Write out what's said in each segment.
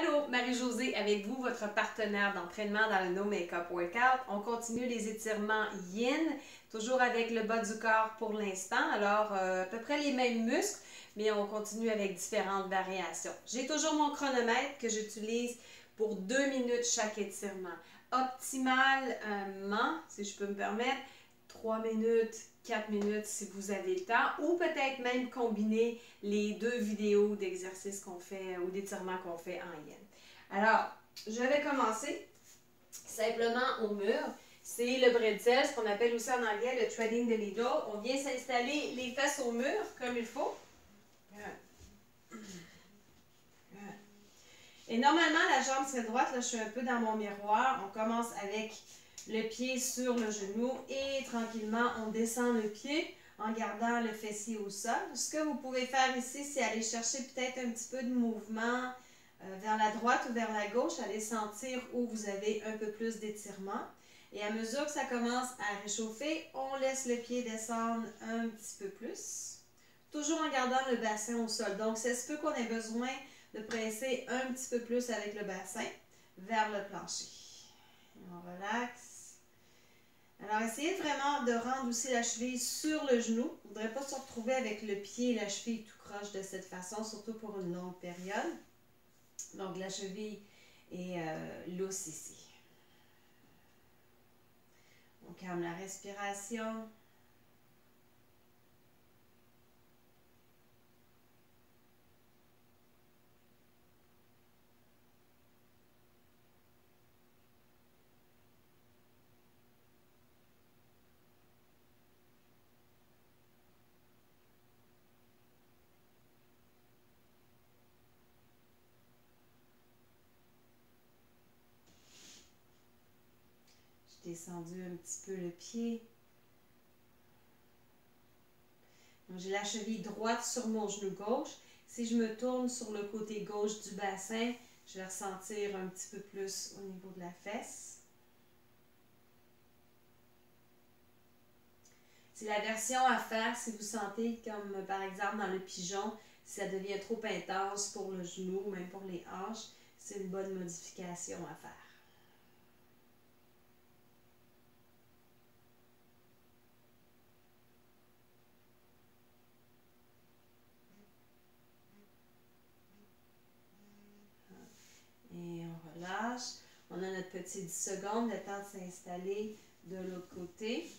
Allô, Marie-Josée avec vous, votre partenaire d'entraînement dans le No Makeup Workout. On continue les étirements yin, toujours avec le bas du corps pour l'instant. Alors, à peu près les mêmes muscles, mais on continue avec différentes variations. J'ai toujours mon chronomètre que j'utilise pour 2 minutes chaque étirement. Optimalement, si je peux me permettre, 3 minutes, 4 minutes si vous avez le temps, ou peut-être même combiner les deux vidéos d'exercices qu'on fait ou d'étirements qu'on fait en yin. Alors, je vais commencer simplement au mur. C'est le bretzel, ce qu'on appelle aussi en anglais le threading the needle. On vient s'installer les fesses au mur comme il faut. Et normalement, la jambe serait droite. Là, je suis un peu dans mon miroir. On commence avec le pied sur le genou et tranquillement, on descend le pied en gardant le fessier au sol. Ce que vous pouvez faire ici, c'est aller chercher peut-être un petit peu de mouvement vers la droite ou vers la gauche. Allez sentir où vous avez un peu plus d'étirement. Et à mesure que ça commence à réchauffer, on laisse le pied descendre un petit peu plus. Toujours en gardant le bassin au sol. Donc, c'est ce peu qu'on ait besoin de presser un petit peu plus avec le bassin vers le plancher. On relaxe. Alors, essayez vraiment de rendre aussi la cheville sur le genou. Vous ne voudrez pas se retrouver avec le pied et la cheville tout croche de cette façon, surtout pour une longue période. Donc, la cheville est lousse ici. On calme la respiration. J'ai descendu un petit peu le pied. J'ai la cheville droite sur mon genou gauche. Si je me tourne sur le côté gauche du bassin, je vais ressentir un petit peu plus au niveau de la fesse. C'est la version à faire si vous sentez comme par exemple dans le pigeon, si ça devient trop intense pour le genou, même pour les hanches, c'est une bonne modification à faire. Et on relâche. On a notre petit 10 secondes, le temps de s'installer de l'autre côté.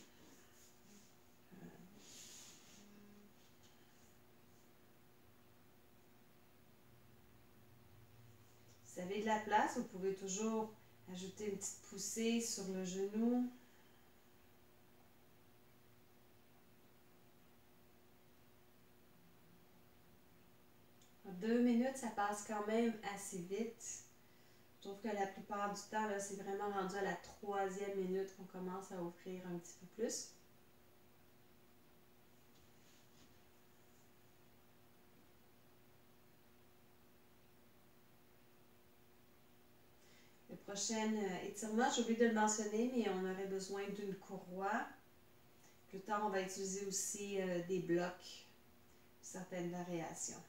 Si vous avez de la place, vous pouvez toujours ajouter une petite poussée sur le genou. En 2 minutes, ça passe quand même assez vite. Je trouve que la plupart du temps, c'est vraiment rendu à la 3e minute qu'on commence à offrir un petit peu plus. Le prochain étirement, j'ai oublié de le mentionner, mais on aurait besoin d'une courroie. Plus tard, on va utiliser aussi des blocs, certaines variations.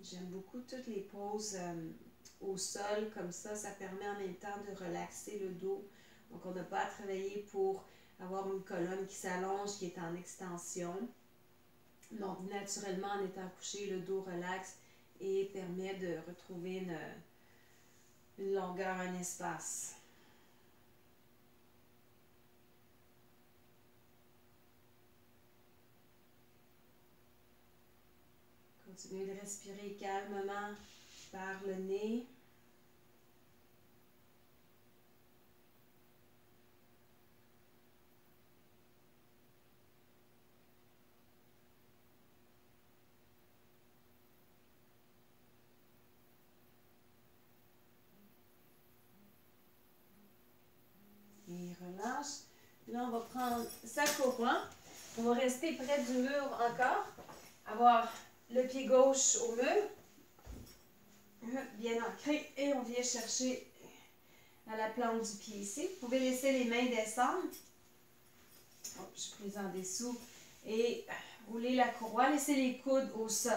J'aime beaucoup toutes les poses au sol, comme ça permet en même temps de relaxer le dos. Donc, on n'a pas à travailler pour avoir une colonne qui s'allonge, qui est en extension. Donc, naturellement, en étant couché, le dos relaxe et permet de retrouver une longueur, un espace. Continuez de respirer calmement par le nez. Et relâche. Là, on va prendre sa couronne On va rester près du mur encore. Avoir le pied gauche au mur. Bien ancré. Et on vient chercher à la plante du pied ici. Vous pouvez laisser les mains descendre. Hop, je prise en dessous. Et rouler la courroie. Laissez les coudes au sol.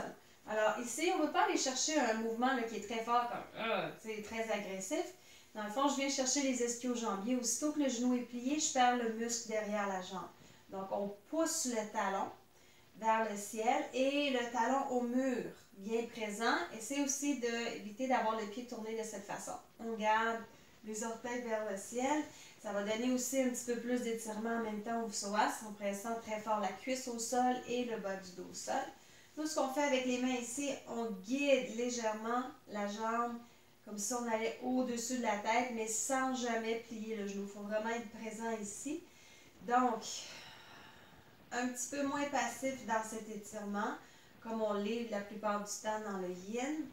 Alors ici, on ne veut pas aller chercher un mouvement là, qui est très fort, comme très agressif. Dans le fond, je viens chercher les ischio-jambiers. Aussitôt que le genou est plié, je perds le muscle derrière la jambe. Donc, on pousse le talon vers le ciel et le talon au mur, bien présent. Essayez aussi d'éviter d'avoir le pied tourné de cette façon. On garde les orteils vers le ciel. Ça va donner aussi un petit peu plus d'étirement en même temps au psoas en pressant très fort la cuisse au sol et le bas du dos au sol. Nous, ce qu'on fait avec les mains ici, on guide légèrement la jambe comme si on allait au-dessus de la tête, mais sans jamais plier le genou. Il faut vraiment être présent ici. Donc, un petit peu moins passif dans cet étirement, comme on l'est la plupart du temps dans le yin.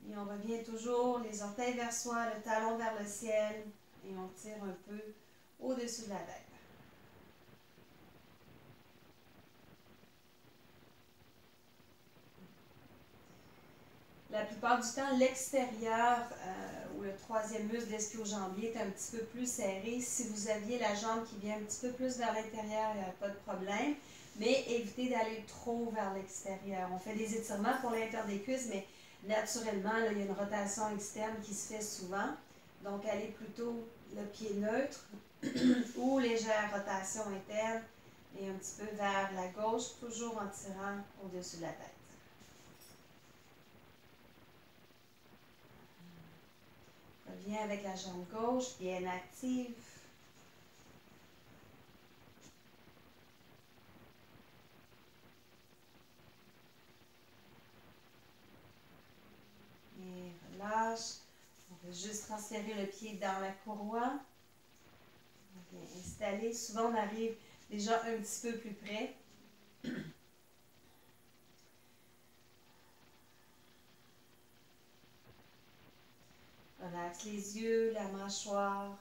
Et on revient toujours les orteils vers soi, le talon vers le ciel, et on tire un peu au-dessus de la tête. La plupart du temps, l'extérieur ou le troisième muscle d'ischio-jambier est un petit peu plus serré. Si vous aviez la jambe qui vient un petit peu plus vers l'intérieur, il n'y a pas de problème. Mais évitez d'aller trop vers l'extérieur. On fait des étirements pour l'intérieur des cuisses, mais naturellement, là, il y a une rotation externe qui se fait souvent. Donc, allez plutôt le pied neutre ou légère rotation interne et un petit peu vers la gauche, toujours en tirant au-dessus de la tête. Reviens avec la jambe gauche, bien active. Et relâche. On va juste transférer le pied dans la courroie. On vient installer. Souvent, on arrive déjà un petit peu plus près. Relaxe les yeux, la mâchoire.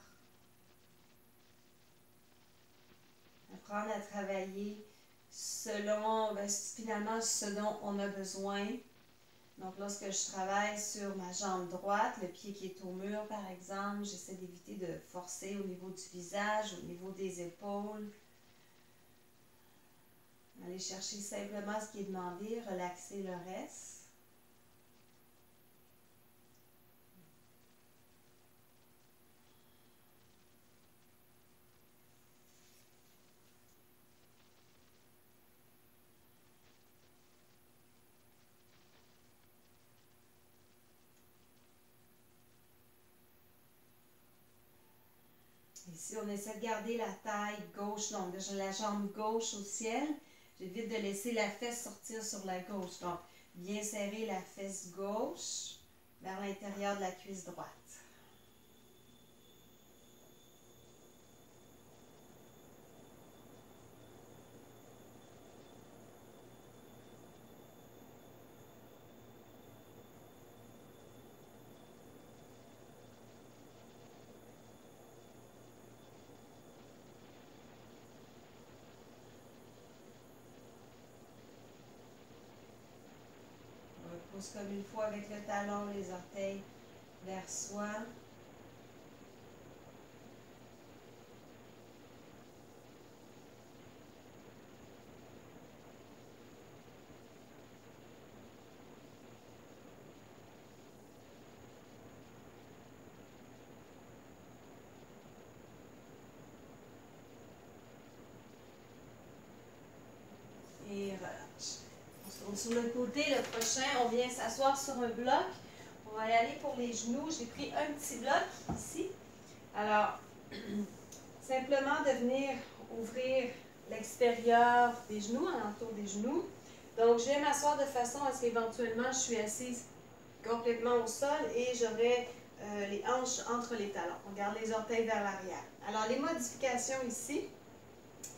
Apprendre à travailler selon finalement ce dont on a besoin. Donc, lorsque je travaille sur ma jambe droite, le pied qui est au mur, par exemple, j'essaie d'éviter de forcer au niveau du visage, au niveau des épaules. Aller chercher simplement ce qui est demandé, relaxer le reste. Ici, on essaie de garder la taille gauche, donc la jambe gauche au ciel. J'évite de laisser la fesse sortir sur la gauche. Donc, bien serrer la fesse gauche vers l'intérieur de la cuisse droite. Pousse comme une fois avec le talon, les orteils vers soi. Et relâche. On se tourne sur le côté. Le prochain, on vient s'asseoir sur un bloc. On va y aller pour les genoux. J'ai pris un petit bloc ici. Alors, simplement de venir ouvrir l'extérieur des genoux, alentour des genoux. Donc, je vais m'asseoir de façon à ce qu'éventuellement, je suis assise complètement au sol et j'aurai les hanches entre les talons. On garde les orteils vers l'arrière. Alors, les modifications ici,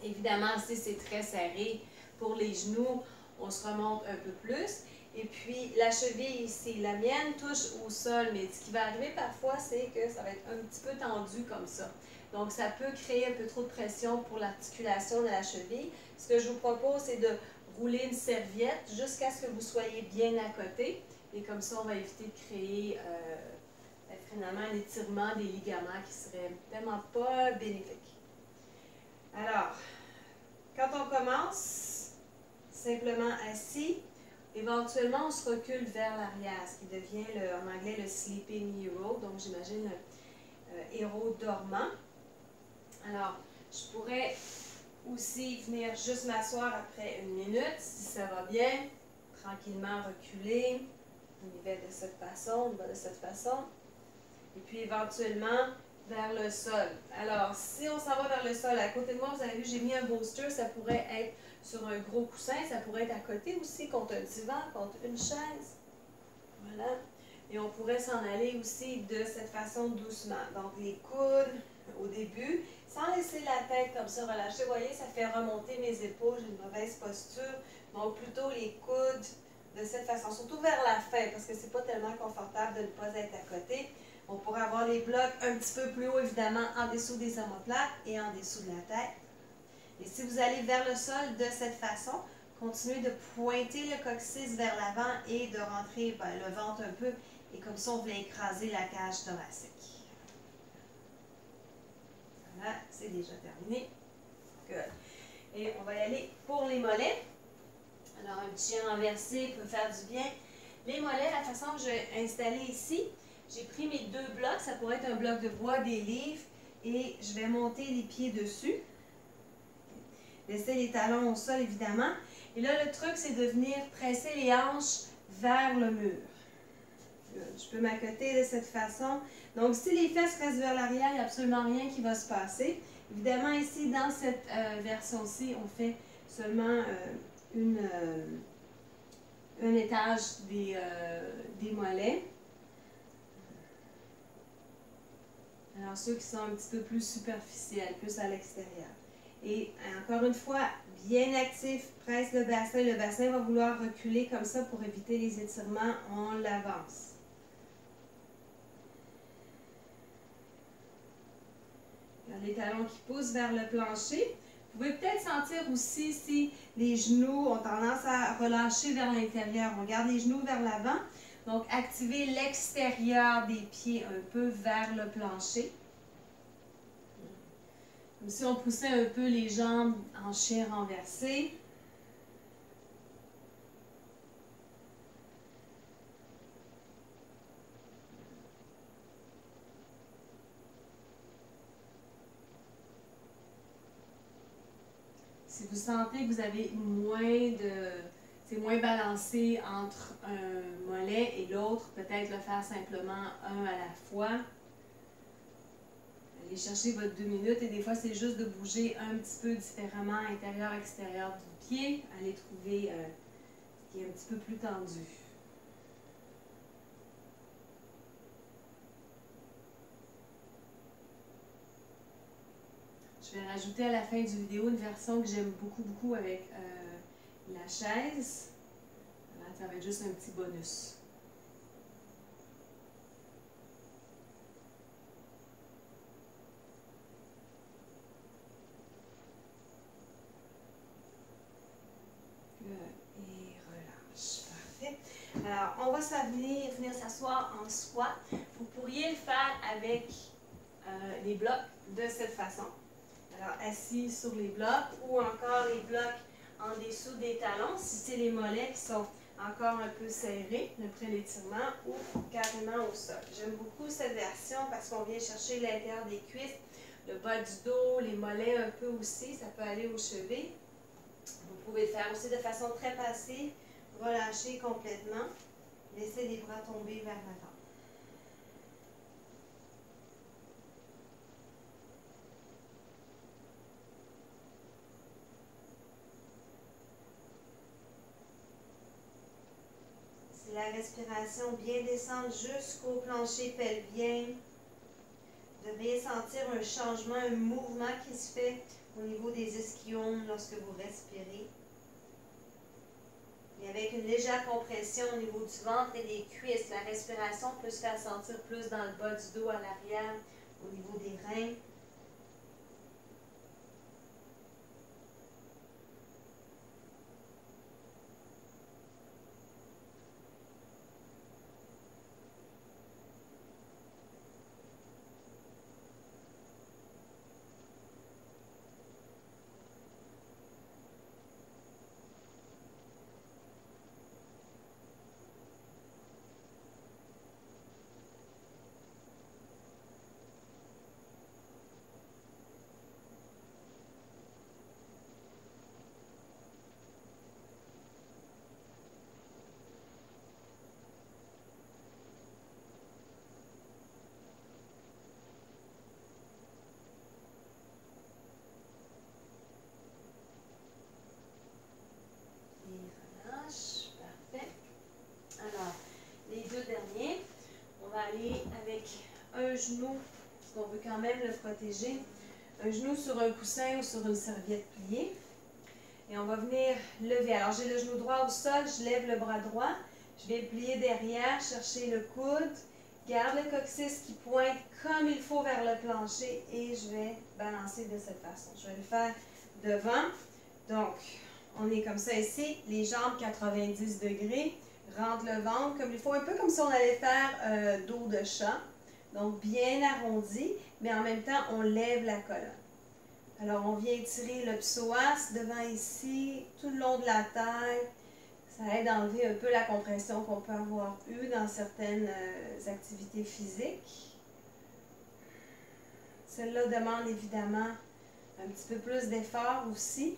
évidemment, si c'est très serré pour les genoux, on se remonte un peu plus. Et puis, la cheville ici, la mienne touche au sol, mais ce qui va arriver parfois, c'est que ça va être un petit peu tendu comme ça. Donc, ça peut créer un peu trop de pression pour l'articulation de la cheville. Ce que je vous propose, c'est de rouler une serviette jusqu'à ce que vous soyez bien à côté. Et comme ça, on va éviter de créer finalement un étirement des ligaments qui serait vraiment pas bénéfique. Alors, quand on commence, simplement assis, éventuellement, on se recule vers l'arrière, ce qui devient en anglais le sleeping hero, donc j'imagine héros dormant. Alors, je pourrais aussi venir juste m'asseoir après 1 minute, si ça va bien, tranquillement reculer. On y va de cette façon, Et puis éventuellement, vers le sol. Alors, si on s'en va vers le sol, à côté de moi, vous avez vu, j'ai mis un bolster, ça pourrait être sur un gros coussin, ça pourrait être à côté aussi, contre un divan, contre une chaise. Voilà. Et on pourrait s'en aller aussi de cette façon doucement. Donc, les coudes au début, sans laisser la tête comme ça relâchée. Vous voyez, ça fait remonter mes épaules, j'ai une mauvaise posture. Donc, plutôt les coudes de cette façon, surtout vers la fin, parce que c'est pas tellement confortable de ne pas être à côté. On pourrait avoir les blocs un petit peu plus haut, évidemment, en dessous des omoplates et en dessous de la tête. Et si vous allez vers le sol de cette façon, continuez de pointer le coccyx vers l'avant et de rentrer le ventre un peu. Et comme ça, on va écraser la cage thoracique. Voilà, c'est déjà terminé. Good. Et on va y aller pour les mollets. Alors, un petit renversé peut faire du bien. Les mollets, la façon que j'ai installé ici, j'ai pris mes 2 blocs. Ça pourrait être un bloc de bois, des livres. Et je vais monter les pieds dessus. Laisser les talons au sol, évidemment. Et là, le truc, c'est de venir presser les hanches vers le mur. Je peux m'accoter de cette façon. Donc, si les fesses restent vers l'arrière, il n'y a absolument rien qui va se passer. Évidemment, ici, dans cette version-ci, on fait seulement un étage des mollets. Alors, ceux qui sont un petit peu plus superficiels, plus à l'extérieur. Et encore une fois, bien actif, presse le bassin. Le bassin va vouloir reculer comme ça pour éviter les étirements. On l'avance. Les talons qui poussent vers le plancher. Vous pouvez peut-être sentir aussi si les genoux ont tendance à relâcher vers l'intérieur. On garde les genoux vers l'avant. Donc, activez l'extérieur des pieds un peu vers le plancher. Comme si on poussait un peu les jambes en chien renversé. Si vous sentez que vous avez c'est moins balancé entre un mollet et l'autre, peut-être le faire simplement un à la fois. Allez chercher votre 2 minutes et des fois c'est juste de bouger un petit peu différemment intérieur-extérieur du pied. Allez trouver ce qui est un petit peu plus tendu. Je vais rajouter à la fin du vidéo une version que j'aime beaucoup avec la chaise. Voilà, ça va être juste un petit bonus. Et relâche. Parfait. Alors, on va venir s'asseoir en squat. Vous pourriez le faire avec les blocs de cette façon. Alors, assis sur les blocs ou encore les blocs en dessous des talons, si c'est les mollets qui sont encore un peu serrés après l'étirement ou carrément au sol. J'aime beaucoup cette version parce qu'on vient chercher l'intérieur des cuisses, le bas du dos, les mollets un peu aussi, ça peut aller aux chevilles. Vous pouvez le faire aussi de façon très passive, relâcher complètement, laisser les bras tomber vers l'avant. La respiration bien descendre jusqu'au plancher pelvien. Vous devriez sentir un changement, un mouvement qui se fait au niveau des ischions lorsque vous respirez. Et avec une légère compression au niveau du ventre et des cuisses, la respiration peut se faire sentir plus dans le bas du dos à l'arrière, au niveau des reins. genou, parce qu'on veut quand même le protéger. Un genou sur un coussin ou sur une serviette pliée. Et on va venir lever. Alors, j'ai le genou droit au sol, je lève le bras droit. Je vais plier derrière, chercher le coude. Garde le coccyx qui pointe comme il faut vers le plancher et je vais balancer de cette façon. Je vais le faire devant. Donc, on est comme ça ici, les jambes 90 degrés. Rentre le ventre comme il faut, un peu comme si on allait faire dos de chat. Donc, bien arrondi, mais en même temps, on lève la colonne. Alors, on vient étirer le psoas devant ici, tout le long de la taille. Ça aide à enlever un peu la compression qu'on peut avoir eue dans certaines activités physiques. Celle-là demande évidemment un petit peu plus d'effort aussi.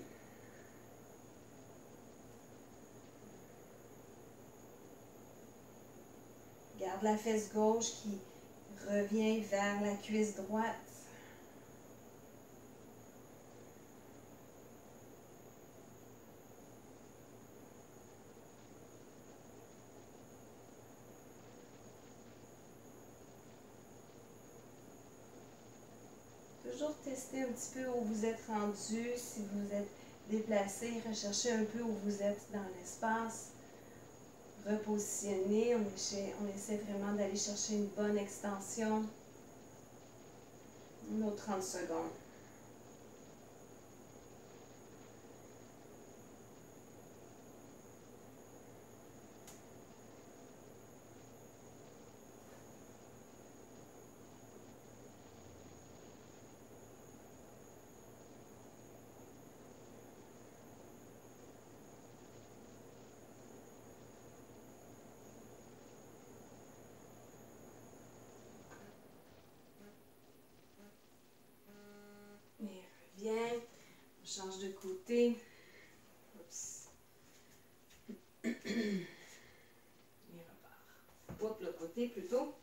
Garde la fesse gauche qui revient vers la cuisse droite. Toujours tester un petit peu où vous êtes rendu, si vous êtes déplacé, recherchez un peu où vous êtes dans l'espace. Repositionner, on essaie vraiment d'aller chercher une bonne extension. Une autre 30 secondes. Et reviens. On change de côté. Oups. Et repart. Oups, le côté plutôt.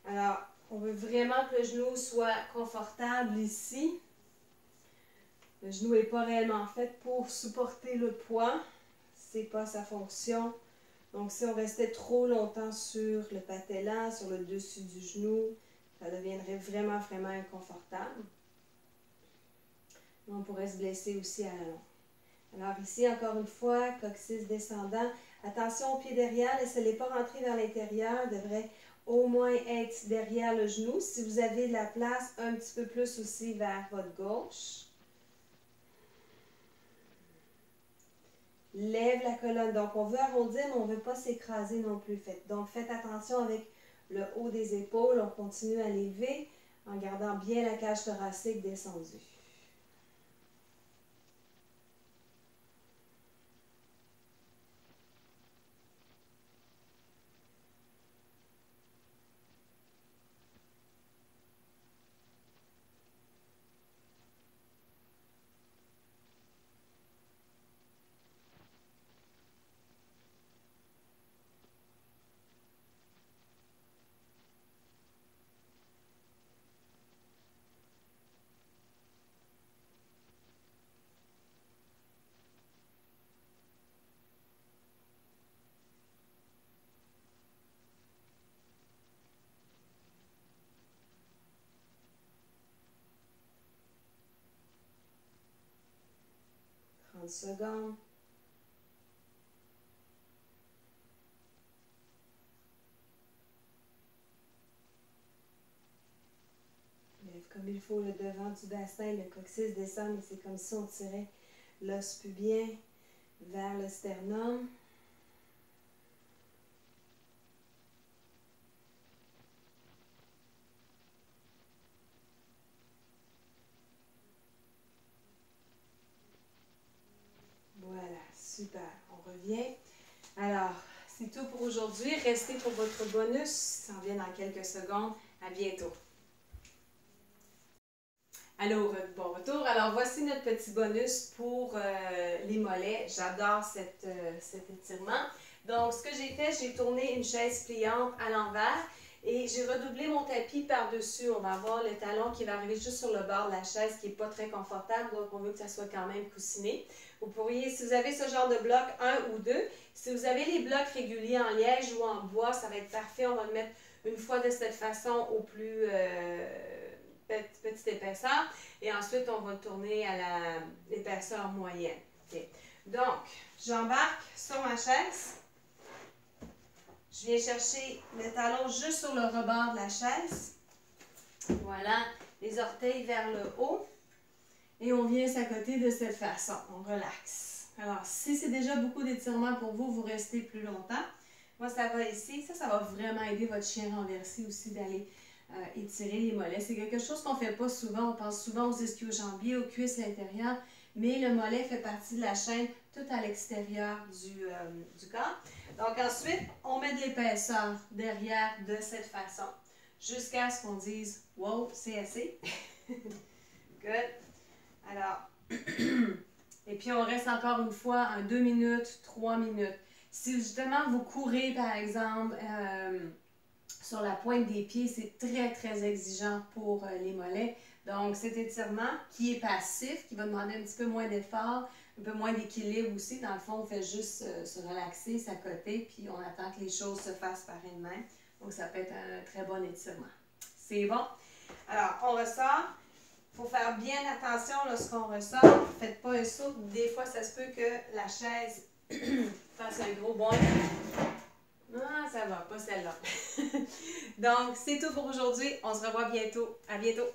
Alors, on veut vraiment que le genou soit confortable ici. Le genou n'est pas réellement fait pour supporter le poids. Ce n'est pas sa fonction. Donc, si on restait trop longtemps sur le patella, sur le dessus du genou, ça deviendrait vraiment, vraiment inconfortable. On pourrait se blesser aussi à la longue. Alors ici, encore une fois, coccyx descendant. Attention au pied derrière, laissez-les pas rentrer vers l'intérieur. Devrait au moins être derrière le genou. Si vous avez de la place, un petit peu plus aussi vers votre gauche. Lève la colonne. Donc, on veut arrondir, mais on ne veut pas s'écraser non plus. Donc, faites attention avec le haut des épaules. On continue à l'élever en gardant bien la cage thoracique descendue. Secondes. Lève comme il faut le devant du bassin, le coccyx descend, mais c'est comme si on tirait l'os pubien vers le sternum. Voilà, super. On revient. Alors, c'est tout pour aujourd'hui. Restez pour votre bonus. Ça en vient dans quelques secondes. À bientôt. Allô, bon retour. Alors, voici notre petit bonus pour les mollets. J'adore cet étirement. Donc, ce que j'ai fait, j'ai tourné une chaise pliante à l'envers et j'ai redoublé mon tapis par-dessus. On va avoir le talon qui va arriver juste sur le bord de la chaise qui n'est pas très confortable, donc on veut que ça soit quand même coussiné. Vous pourriez, si vous avez ce genre de bloc, un ou deux, si vous avez les blocs réguliers en liège ou en bois, ça va être parfait. On va le mettre une fois de cette façon au plus petite épaisseur. Et ensuite, on va tourner à l'épaisseur moyenne. Okay. Donc, j'embarque sur ma chaise. Je viens chercher le talon juste sur le rebord de la chaise. Voilà, les orteils vers le haut. Et on vient s'accoter de cette façon. On relaxe. Alors, si c'est déjà beaucoup d'étirements pour vous, vous restez plus longtemps. Moi, ça va ici. Ça va vraiment aider votre chien renversé aussi d'aller étirer les mollets. C'est quelque chose qu'on ne fait pas souvent. On pense souvent aux ischio-jambiers, aux cuisses intérieures, mais le mollet fait partie de la chaîne tout à l'extérieur du corps. Donc ensuite, on met de l'épaisseur derrière de cette façon jusqu'à ce qu'on dise « Wow, c'est assez! » Good. Alors, et puis on reste encore une fois en 2 minutes, 3 minutes. Si justement vous courez par exemple sur la pointe des pieds, c'est très très exigeant pour les mollets. Donc cet étirement qui est passif, qui va demander un petit peu moins d'effort, un peu moins d'équilibre aussi. Dans le fond, on fait juste se relaxer, s'accoter, puis on attend que les choses se fassent par elles-mêmes. Donc ça peut être un très bon étirement. C'est bon? Alors, on ressort. Il faut faire bien attention lorsqu'on ressort. Ne faites pas un saut. Des fois, ça se peut que la chaise fasse un gros bond. Ah, ça va, pas celle-là. Donc, c'est tout pour aujourd'hui. On se revoit bientôt. À bientôt.